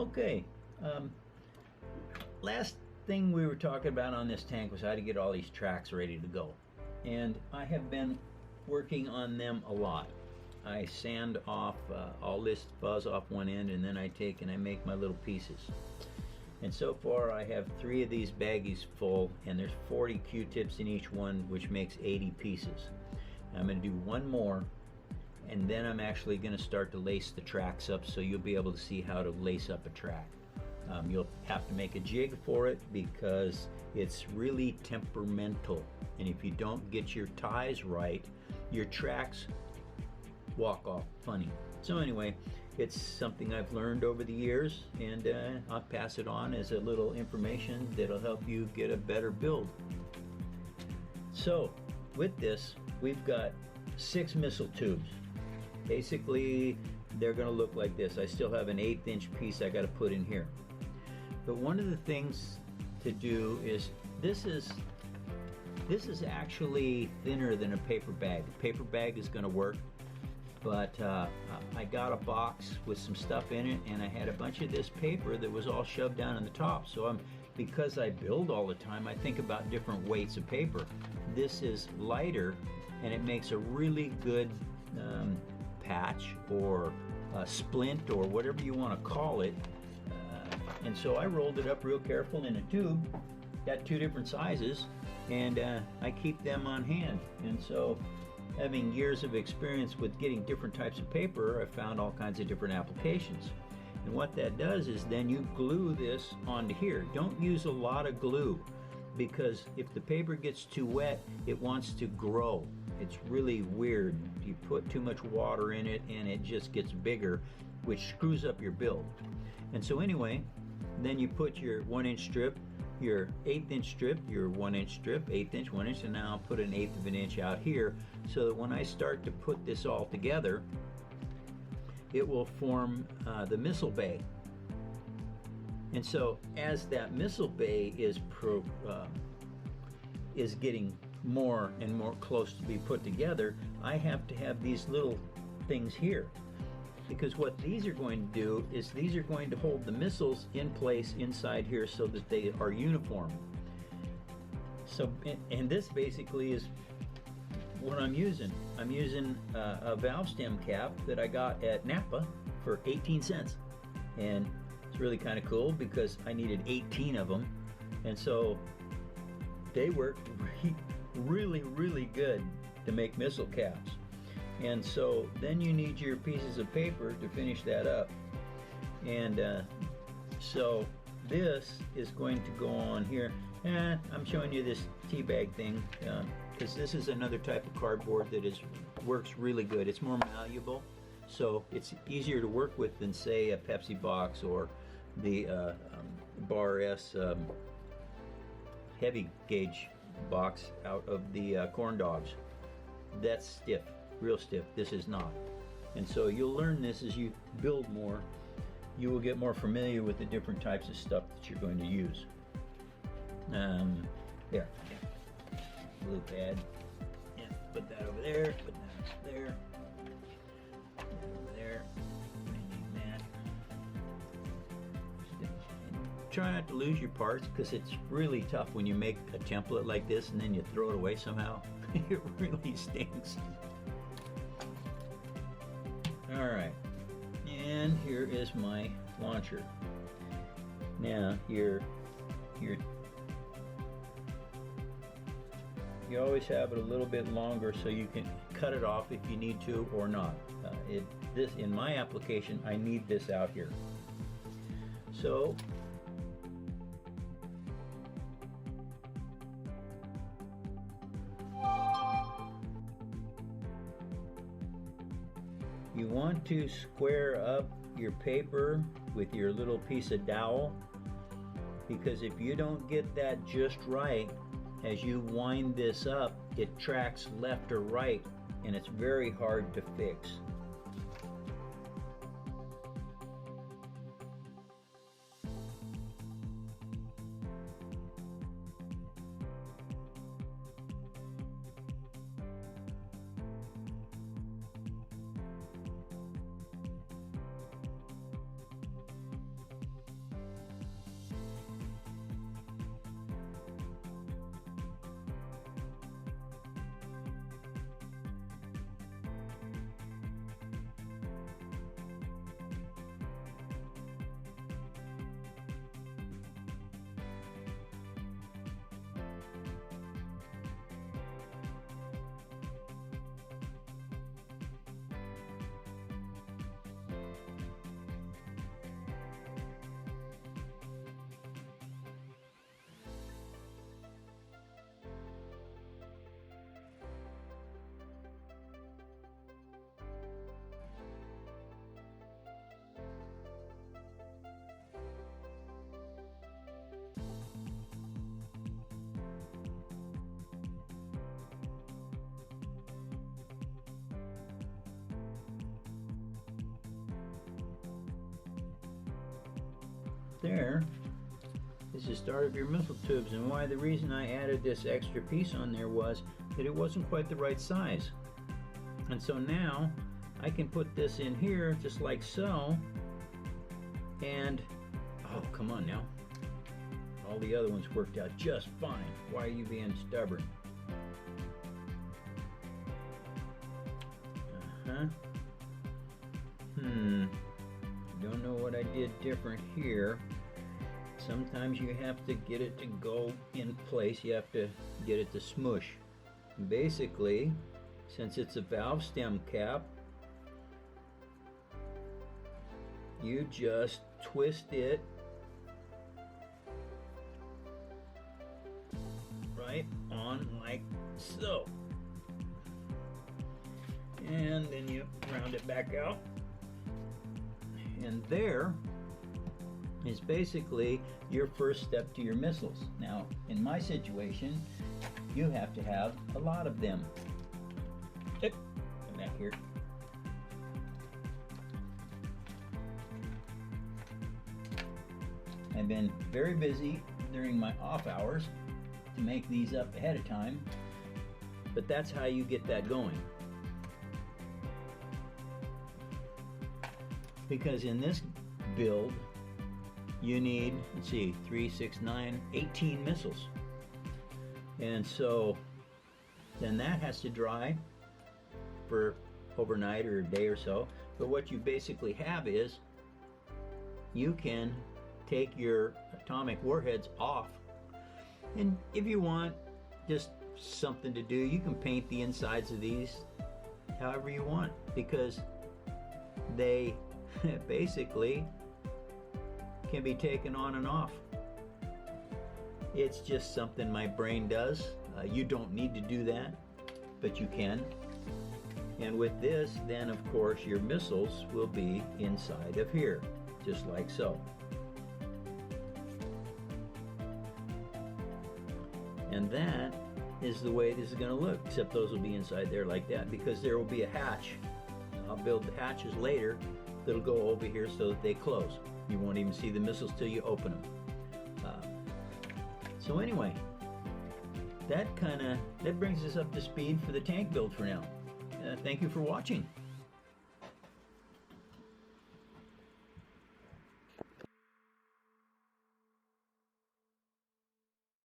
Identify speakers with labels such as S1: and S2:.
S1: Okay, last thing we were talking about on this tank was how to get all these tracks ready to go. And I have been working on them a lot. I sand off all this fuzz off one end, and then I take and I make my little pieces. And so far I have 3 of these baggies full, and there's 40 Q-tips in each one, which makes 80 pieces. I'm going to do one more, and then I'm actually going to start to lace the tracks up, so you'll be able to see how to lace up a track. You'll have to make a jig for it because it's really temperamental, and if you don't get your ties right, your tracks walk off funny. So anyway, it's something I've learned over the years, and I'll pass it on as a little information that'll help you get a better build. So with this, we've got 6 missile tubes. Basically, they're going to look like this. I still have an 1/8 inch piece I got to put in here. But one of the things to do is this is actually thinner than a paper bag. A paper bag is going to work, but I got a box with some stuff in it, and I had a bunch of this paper that was all shoved down in the top. So because I build all the time, I think about different weights of paper. This is lighter, and it makes a really good patch or splint or whatever you want to call it. And so I rolled it up real careful in a tube, got 2 different sizes, and I keep them on hand. And so, having years of experience with getting different types of paper, I found all kinds of different applications. And what that does is then you glue this onto here. Don't use a lot of glue, because if the paper gets too wet, it wants to grow. It's really weird. You put too much water in it and it just gets bigger, which screws up your build. And so anyway, then you put your 1 inch strip, your 1/8 inch strip, your 1 inch strip, 1/8 inch, 1 inch, and now I'll put an 1/8 of an inch out here, so that when I start to put this all together, it will form the missile bay. And so as that missile bay is getting more and more close to be put together, I have to have these little things here. Because what these are going to do is these are going to hold the missiles in place inside here so that they are uniform. So, and this basically is what I'm using. I'm using a valve stem cap that I got at Napa for 18 cents. And it's really kind of cool because I needed 18 of them. And so they work really, really good to make missile caps. And so then you need your pieces of paper to finish that up. And so this is going to go on here. And I'm showing you this tea bag thing because this is another type of cardboard that works really good. It's more malleable, so it's easier to work with than, say, a Pepsi box or the Bar S heavy gauge box out of the corn dogs. That's stiff. Real stiff. This is not. And so you'll learn this as you build more. You will get more familiar with the different types of stuff that you're going to use. There. Glue pad. Yeah, put that over there. Put that over there. Put that over there. And that. And try not to lose your parts, because it's really tough when you make a template like this and then you throw it away somehow. It really stinks. Alright, and here is my launcher. Now, you always have it a little bit longer so you can cut it off if you need to or not. This in my application, I need this out here. So, you want to square up your paper with your little piece of dowel, because if you don't get that just right, as you wind this up, it tracks left or right, and it's very hard to fix. there is the start of your missile tubes, and why the reason I added this extra piece on there was that it wasn't quite the right size. And so now I can put this in here just like so, and oh, come on now. All the other ones worked out just fine. Why are you being stubborn? Don't know what I did different here. Sometimes you have to get it to go in place. You have to get it to smush. Basically, since it's a valve stem cap, you just twist it right on like so. And then you round it back out. And there is basically your first step to your missiles. Now, in my situation, you have to have a lot of them. Come back here. I've been very busy during my off hours to make these up ahead of time, but that's how you get that going. Because in this build, you need, let's see, 3, 6, 9, 18 missiles. And so then that has to dry for overnight or a day or so. But what you basically have is you can take your atomic warheads off, and if you want just something to do, you can paint the insides of these however you want, because they basically can be taken on and off. It's just something my brain does. You don't need to do that, but you can. And with this, then of course your missiles will be inside of here, just like so. And that is the way this is going to look, except those will be inside there like that, because there will be a hatch. I'll build the hatches later that'll go over here so that they close. You won't even see the missiles till you open them. So anyway, that brings us up to speed for the tank build for now. Thank you for watching.